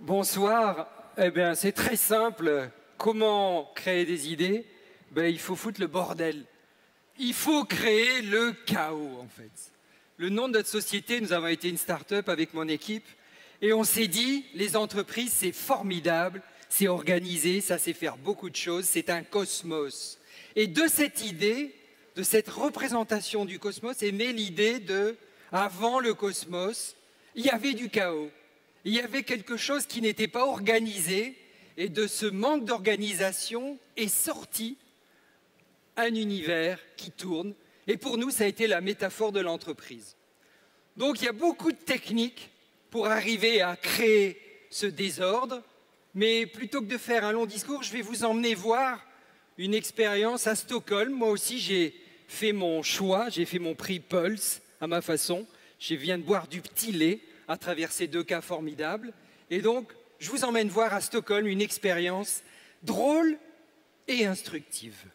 Bonsoir. Eh bien, c'est très simple. Comment créer des idées? Il faut foutre le bordel. Il faut créer le chaos, en fait. Le nom de notre société, nous avons été une start-up avec mon équipe et on s'est dit, les entreprises, c'est formidable, c'est organisé, ça sait faire beaucoup de choses, c'est un cosmos. Et de cette idée, de cette représentation du cosmos, est née l'idée de, avant le cosmos, il y avait du chaos. Il y avait quelque chose qui n'était pas organisé et de ce manque d'organisation est sorti un univers qui tourne. Et pour nous, ça a été la métaphore de l'entreprise. Donc il y a beaucoup de techniques pour arriver à créer ce désordre. Mais plutôt que de faire un long discours, je vais vous emmener voir une expérience à Stockholm. Moi aussi, j'ai fait mon choix, j'ai fait mon prix Pulse à ma façon. Je viens de boire du petit lait à travers ces deux cas formidables. Et donc, je vous emmène voir à Stockholm une expérience drôle et instructive.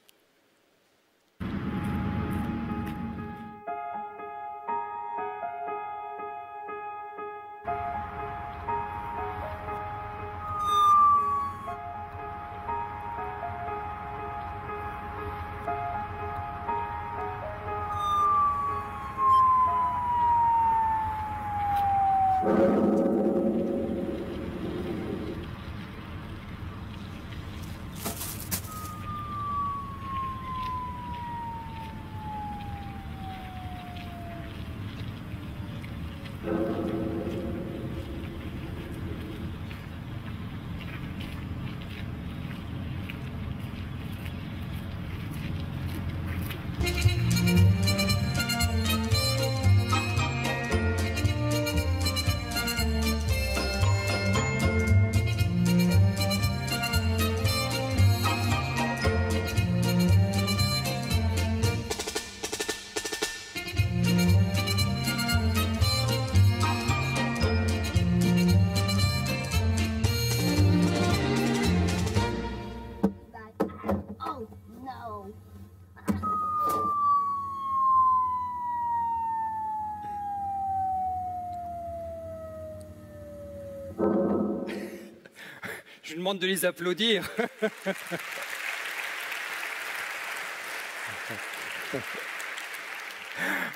Je demande de les applaudir.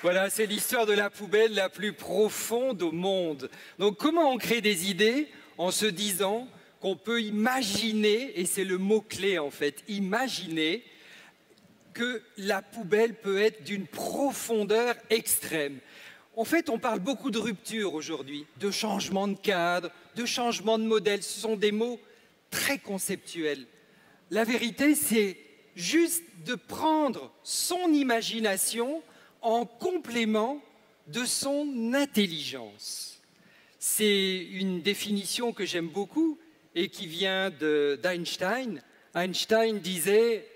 Voilà, c'est l'histoire de la poubelle la plus profonde au monde. Donc comment on crée des idées? En se disant qu'on peut imaginer, et c'est le mot-clé en fait, imaginer que la poubelle peut être d'une profondeur extrême. En fait, on parle beaucoup de rupture aujourd'hui, de changement de cadre, de changement de modèle. Ce sont des mots très conceptuels. La vérité, c'est juste de prendre son imagination en complément de son intelligence. C'est une définition que j'aime beaucoup et qui vient d'Einstein. Einstein disait,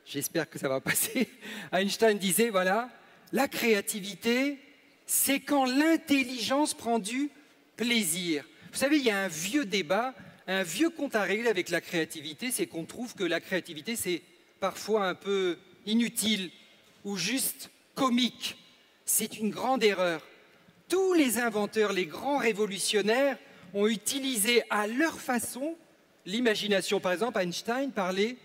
j'espère que ça va passer, Einstein disait, voilà, la créativité, c'est quand l'intelligence prend du plaisir. Vous savez, il y a un vieux débat, un vieux compte à régler avec la créativité, c'est qu'on trouve que la créativité, c'est parfois un peu inutile ou juste comique. C'est une grande erreur. Tous les inventeurs, les grands révolutionnaires ont utilisé à leur façon l'imagination. Par exemple, Einstein parlait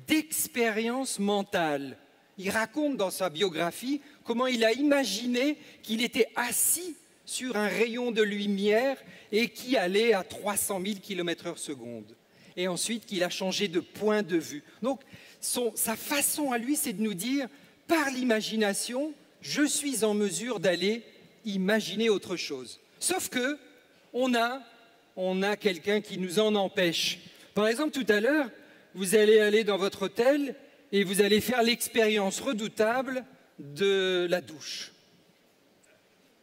d'expérience mentale. Il raconte dans sa biographie comment il a imaginé qu'il était assis sur un rayon de lumière et qui allait à 300 000 km/s. Et ensuite qu'il a changé de point de vue. Donc sa façon à lui, c'est de nous dire, par l'imagination, je suis en mesure d'aller imaginer autre chose. Sauf que on a quelqu'un qui nous en empêche. Par exemple, tout à l'heure, vous allez aller dans votre hôtel et vous allez faire l'expérience redoutable de la douche.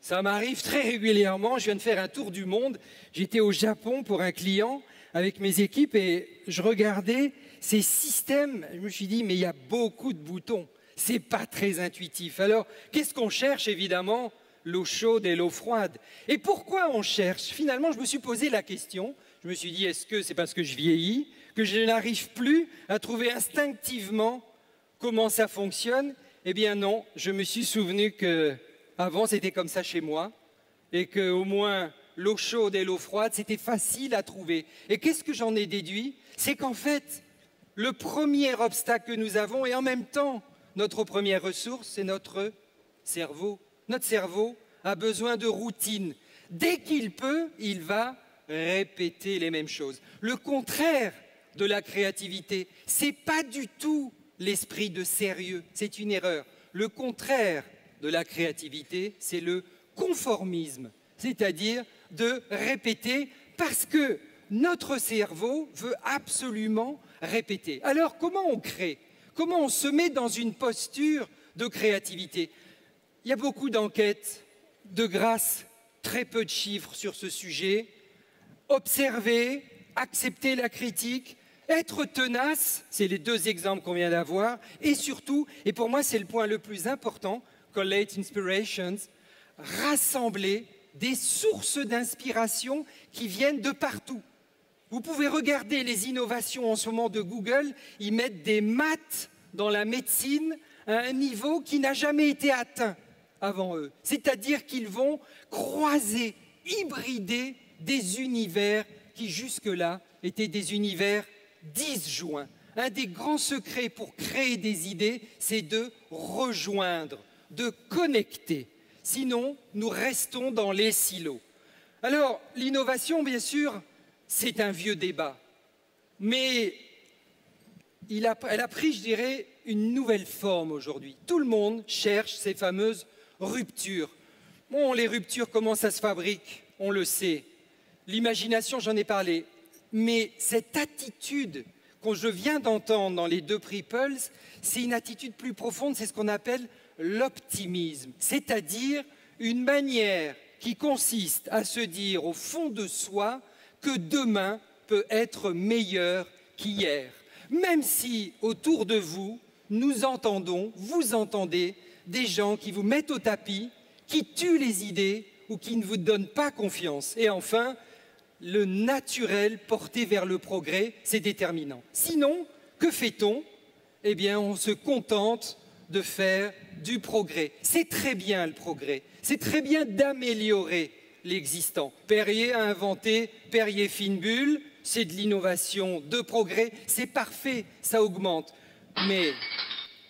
Ça m'arrive très régulièrement, je viens de faire un tour du monde, j'étais au Japon pour un client avec mes équipes et je regardais ces systèmes, je me suis dit mais il y a beaucoup de boutons, c'est pas très intuitif. Alors qu'est-ce qu'on cherche? Évidemment, l'eau chaude et l'eau froide. Et pourquoi on cherche? Finalement, je me suis posé la question, je me suis dit est-ce que c'est parce que je vieillis, que je n'arrive plus à trouver instinctivement comment ça fonctionne? Eh bien non, je me suis souvenu qu'avant c'était comme ça chez moi et qu'au moins l'eau chaude et l'eau froide, c'était facile à trouver. Et qu'est-ce que j'en ai déduit? C'est qu'en fait, le premier obstacle que nous avons, et en même temps, notre première ressource, c'est notre cerveau. Notre cerveau a besoin de routine. Dès qu'il peut, il va répéter les mêmes choses. Le contraire de la créativité, ce n'est pas du tout l'esprit de sérieux, c'est une erreur. Le contraire de la créativité, c'est le conformisme, c'est-à-dire de répéter parce que notre cerveau veut absolument répéter. Alors, comment on crée? Comment on se met dans une posture de créativité? Il y a beaucoup d'enquêtes, de grâce, très peu de chiffres sur ce sujet. Observer, accepter la critique, être tenace, c'est les deux exemples qu'on vient d'avoir, et surtout, et pour moi c'est le point le plus important, collate inspirations, rassembler des sources d'inspiration qui viennent de partout. Vous pouvez regarder les innovations en ce moment de Google, ils mettent des maths dans la médecine à un niveau qui n'a jamais été atteint avant eux. C'est-à-dire qu'ils vont croiser, hybrider des univers qui jusque-là étaient des univers disjoints. Un des grands secrets pour créer des idées, c'est de rejoindre, de connecter. Sinon, nous restons dans les silos. Alors, l'innovation, bien sûr, c'est un vieux débat. Mais elle a pris, je dirais, une nouvelle forme aujourd'hui. Tout le monde cherche ces fameuses ruptures. Bon, les ruptures, comment ça se fabrique? On le sait. L'imagination, j'en ai parlé. Mais cette attitude que je viens d'entendre dans les deux prix Pulse, c'est une attitude plus profonde, c'est ce qu'on appelle l'optimisme. C'est-à-dire une manière qui consiste à se dire au fond de soi que demain peut être meilleur qu'hier. Même si autour de vous, nous entendons, vous entendez, des gens qui vous mettent au tapis, qui tuent les idées ou qui ne vous donnent pas confiance. Et enfin, le naturel porté vers le progrès, c'est déterminant. Sinon, que fait-on? Eh bien, on se contente de faire du progrès. C'est très bien le progrès, c'est très bien d'améliorer l'existant. Perrier a inventé Perrier Fine Bulle, c'est de l'innovation, de progrès, c'est parfait, ça augmente. Mais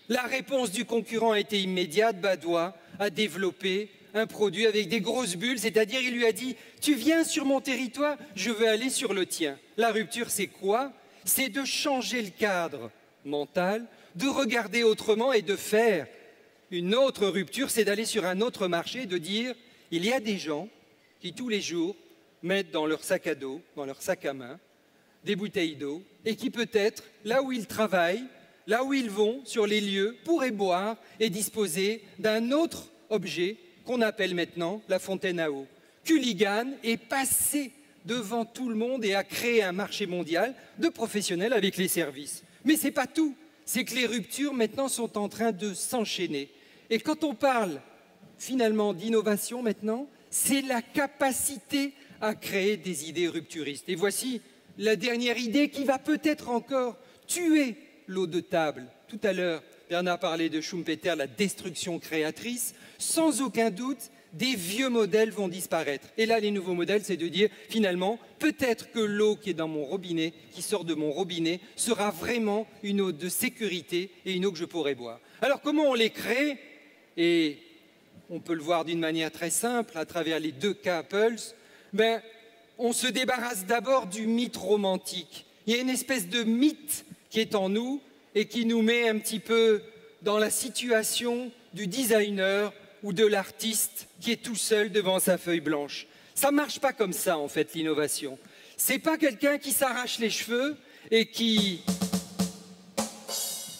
la réponse du concurrent a été immédiate, Badois a développé un produit avec des grosses bulles, c'est-à-dire il lui a dit « Tu viens sur mon territoire, je veux aller sur le tien ». La rupture, c'est quoi? C'est de changer le cadre mental, de regarder autrement et de faire une autre rupture, c'est d'aller sur un autre marché, de dire « Il y a des gens qui tous les jours mettent dans leur sac à dos, dans leur sac à main, des bouteilles d'eau et qui peut-être, là où ils travaillent, là où ils vont, sur les lieux, pourraient boire et disposer d'un autre objet qu'on appelle maintenant la fontaine à eau. Culligan est passé devant tout le monde et a créé un marché mondial de professionnels avec les services. Mais ce n'est pas tout, c'est que les ruptures maintenant sont en train de s'enchaîner. Et quand on parle finalement d'innovation maintenant, c'est la capacité à créer des idées rupturistes. Et voici la dernière idée qui va peut-être encore tuer l'eau de table. Tout à l'heure, Bernard parlait de Schumpeter, la destruction créatrice. Sans aucun doute, des vieux modèles vont disparaître. Et là, les nouveaux modèles, c'est de dire, finalement, peut-être que l'eau qui est dans mon robinet, qui sort de mon robinet, sera vraiment une eau de sécurité et une eau que je pourrai boire. Alors, comment on les crée? Et on peut le voir d'une manière très simple, à travers les deux cas Pulse. On se débarrasse d'abord du mythe romantique. Il y a une espèce de mythe qui est en nous et qui nous met un petit peu dans la situation du designer ou de l'artiste qui est tout seul devant sa feuille blanche. Ça ne marche pas comme ça, en fait, l'innovation. Ce n'est pas quelqu'un qui s'arrache les cheveux et qui,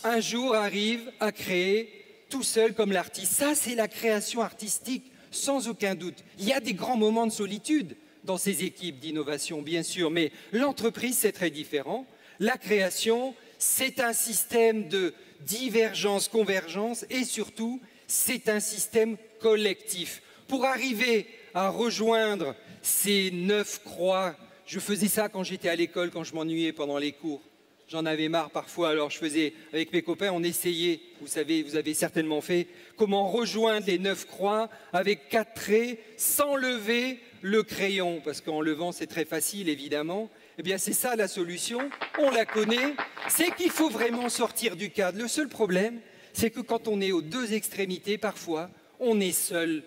un jour, arrive à créer tout seul comme l'artiste. Ça, c'est la création artistique, sans aucun doute. Il y a des grands moments de solitude dans ces équipes d'innovation, bien sûr, mais l'entreprise, c'est très différent. La création, c'est un système de divergence, convergence et surtout, c'est un système collectif. Pour arriver à rejoindre ces 9 croix, je faisais ça quand j'étais à l'école, quand je m'ennuyais pendant les cours. J'en avais marre parfois, alors je faisais, avec mes copains, on essayait, vous savez, vous avez certainement fait, comment rejoindre les 9 croix avec 4 traits, sans lever le crayon, parce qu'en levant c'est très facile évidemment, eh bien c'est ça la solution, on la connaît, c'est qu'il faut vraiment sortir du cadre. Le seul problème, c'est que quand on est aux deux extrémités, parfois, on est seul.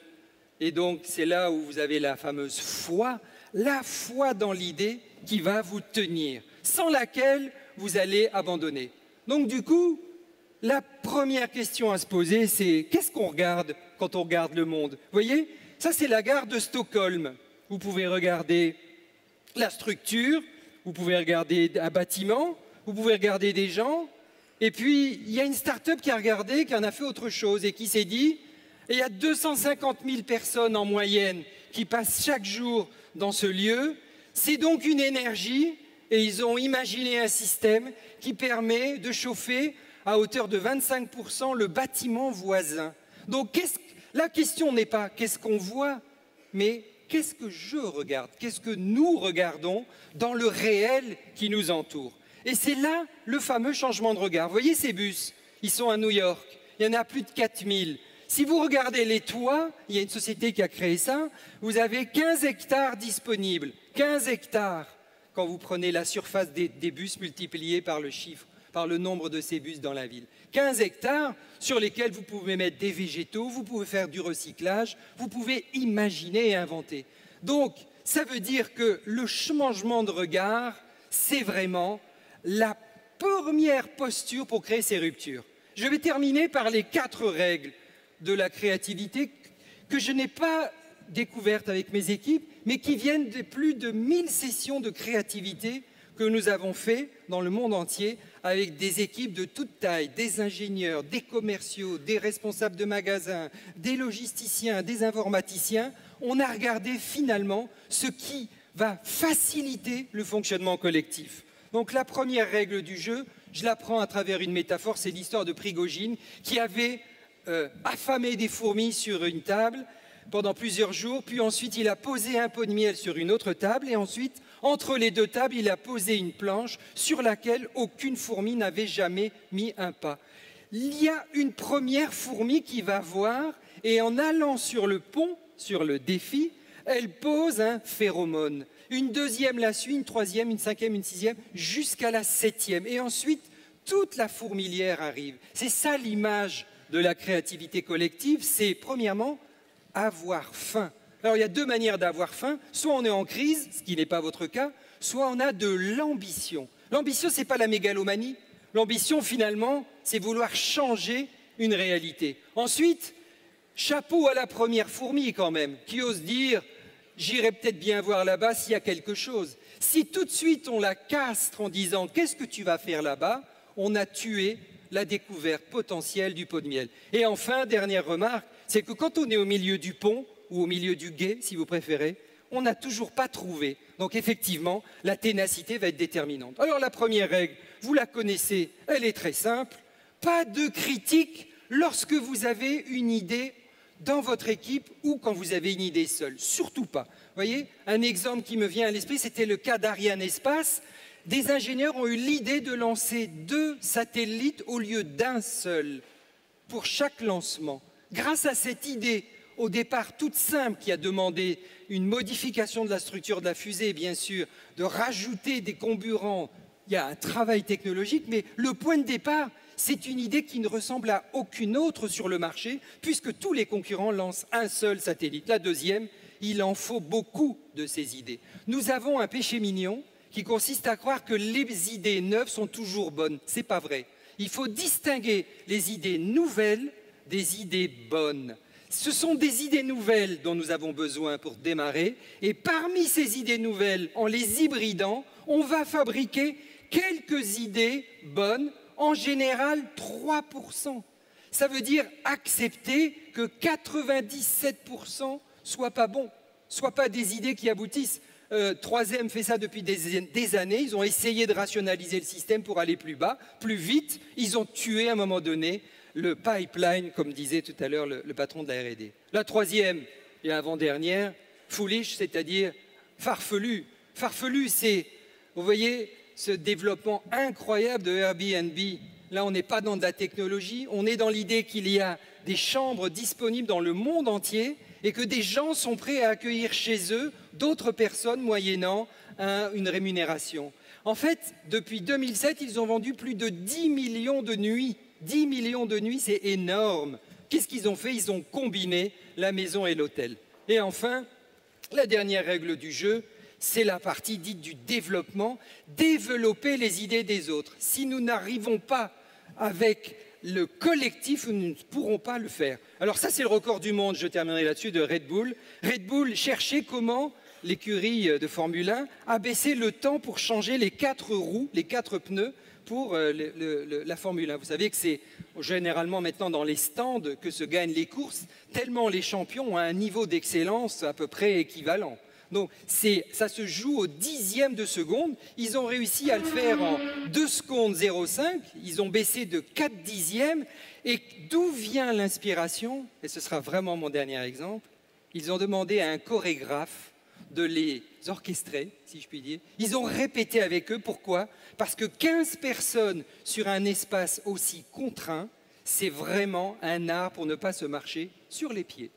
Et donc c'est là où vous avez la fameuse foi, la foi dans l'idée qui va vous tenir, sans laquelle vous allez abandonner. Donc du coup, la première question à se poser, c'est qu'est-ce qu'on regarde quand on regarde le monde? Vous voyez, ça c'est la gare de Stockholm. Vous pouvez regarder la structure, vous pouvez regarder un bâtiment, vous pouvez regarder des gens. Et puis, il y a une start-up qui a regardé, qui en a fait autre chose et qui s'est dit, il y a 250 000 personnes en moyenne qui passent chaque jour dans ce lieu. C'est donc une énergie et ils ont imaginé un système qui permet de chauffer à hauteur de 25% le bâtiment voisin. Donc la question n'est pas qu'est-ce qu'on voit, mais qu'est-ce que je regarde, qu'est-ce que nous regardons dans le réel qui nous entoure. Et c'est là le fameux changement de regard. Vous voyez ces bus, ils sont à New York, il y en a plus de 4000. Si vous regardez les toits, il y a une société qui a créé ça, vous avez 15 hectares disponibles. 15 hectares quand vous prenez la surface des bus multipliée par le chiffre, par le nombre de ces bus dans la ville. 15 hectares sur lesquels vous pouvez mettre des végétaux, vous pouvez faire du recyclage, vous pouvez imaginer et inventer. Donc, ça veut dire que le changement de regard, c'est vraiment la première posture pour créer ces ruptures. Je vais terminer par les 4 règles de la créativité que je n'ai pas découvertes avec mes équipes, mais qui viennent de plus de 1000 sessions de créativité que nous avons fait dans le monde entier avec des équipes de toute taille, des ingénieurs, des commerciaux, des responsables de magasins, des logisticiens, des informaticiens. On a regardé finalement ce qui va faciliter le fonctionnement collectif. Donc la première règle du jeu, je la prends à travers une métaphore, c'est l'histoire de Prigogine qui avait affamé des fourmis sur une table pendant plusieurs jours, puis ensuite il a posé un pot de miel sur une autre table et ensuite, entre les deux tables, il a posé une planche sur laquelle aucune fourmi n'avait jamais mis un pas. Il y a une première fourmi qui va voir et en allant sur le pont, sur le défi, elle pose un phéromone. Une deuxième la suit, une troisième, une cinquième, une sixième, jusqu'à la 7e. Et ensuite, toute la fourmilière arrive. C'est ça l'image de la créativité collective, c'est premièrement avoir faim. Alors il y a 2 manières d'avoir faim, soit on est en crise, ce qui n'est pas votre cas, soit on a de l'ambition. L'ambition, ce n'est pas la mégalomanie, l'ambition finalement, c'est vouloir changer une réalité. Ensuite, chapeau à la première fourmi quand même, qui ose dire « j'irai peut-être bien voir là-bas s'il y a quelque chose ». Si tout de suite on la castre en disant « qu'est-ce que tu vas faire là-bas ?» on a tué la découverte potentielle du pot de miel. Et enfin, dernière remarque, c'est que quand on est au milieu du pont, ou au milieu du gué, si vous préférez, on n'a toujours pas trouvé. Donc effectivement, la ténacité va être déterminante. Alors la première règle, vous la connaissez, elle est très simple. Pas de critique lorsque vous avez une idée dans votre équipe ou quand vous avez une idée seule. Surtout pas. Vous voyez, un exemple qui me vient à l'esprit, c'était le cas d'Ariane Espace. Des ingénieurs ont eu l'idée de lancer 2 satellites au lieu d'un seul pour chaque lancement. Grâce à cette idée, au départ toute simple, qui a demandé une modification de la structure de la fusée, bien sûr, de rajouter des comburants, il y a un travail technologique, mais le point de départ, c'est une idée qui ne ressemble à aucune autre sur le marché, puisque tous les concurrents lancent un seul satellite. La deuxième, il en faut beaucoup de ces idées. Nous avons un péché mignon qui consiste à croire que les idées neuves sont toujours bonnes. Ce n'est pas vrai. Il faut distinguer les idées nouvelles des idées bonnes. Ce sont des idées nouvelles dont nous avons besoin pour démarrer, et parmi ces idées nouvelles, en les hybridant, on va fabriquer quelques idées bonnes, en général 3%. Ça veut dire accepter que 97% soient pas bons, soient pas des idées qui aboutissent. 3M fait ça depuis des années, ils ont essayé de rationaliser le système pour aller plus bas, plus vite, ils ont tué à un moment donné le pipeline, comme disait tout à l'heure le patron de la R&D. La troisième et avant-dernière, foolish, c'est-à-dire farfelu. Farfelu, c'est, vous voyez, ce développement incroyable de Airbnb. Là, on n'est pas dans de la technologie, on est dans l'idée qu'il y a des chambres disponibles dans le monde entier et que des gens sont prêts à accueillir chez eux d'autres personnes moyennant une rémunération. En fait, depuis 2007, ils ont vendu plus de 10 millions de nuits. 10 millions de nuits, c'est énorme. Qu'est-ce qu'ils ont fait? Ils ont combiné la maison et l'hôtel. Et enfin, la dernière règle du jeu, c'est la partie dite du développement, développer les idées des autres. Si nous n'arrivons pas avec le collectif, nous ne pourrons pas le faire. Alors ça, c'est le record du monde, je terminerai là-dessus, de Red Bull. Red Bull cherchait comment l'écurie de Formule 1 a baissé le temps pour changer les 4 roues, les 4 pneus pour la Formule 1. Vous savez que c'est généralement maintenant dans les stands que se gagnent les courses, tellement les champions ont un niveau d'excellence à peu près équivalent. Donc ça se joue au dixième de seconde. Ils ont réussi à le faire en 2 secondes 0,5. Ils ont baissé de 4 dixièmes. Et d'où vient l'inspiration? Et ce sera vraiment mon dernier exemple. Ils ont demandé à un chorégraphe de les orchestrer, si je puis dire. Ils ont répété avec eux. Pourquoi? Parce que 15 personnes sur un espace aussi contraint, c'est vraiment un art pour ne pas se marcher sur les pieds.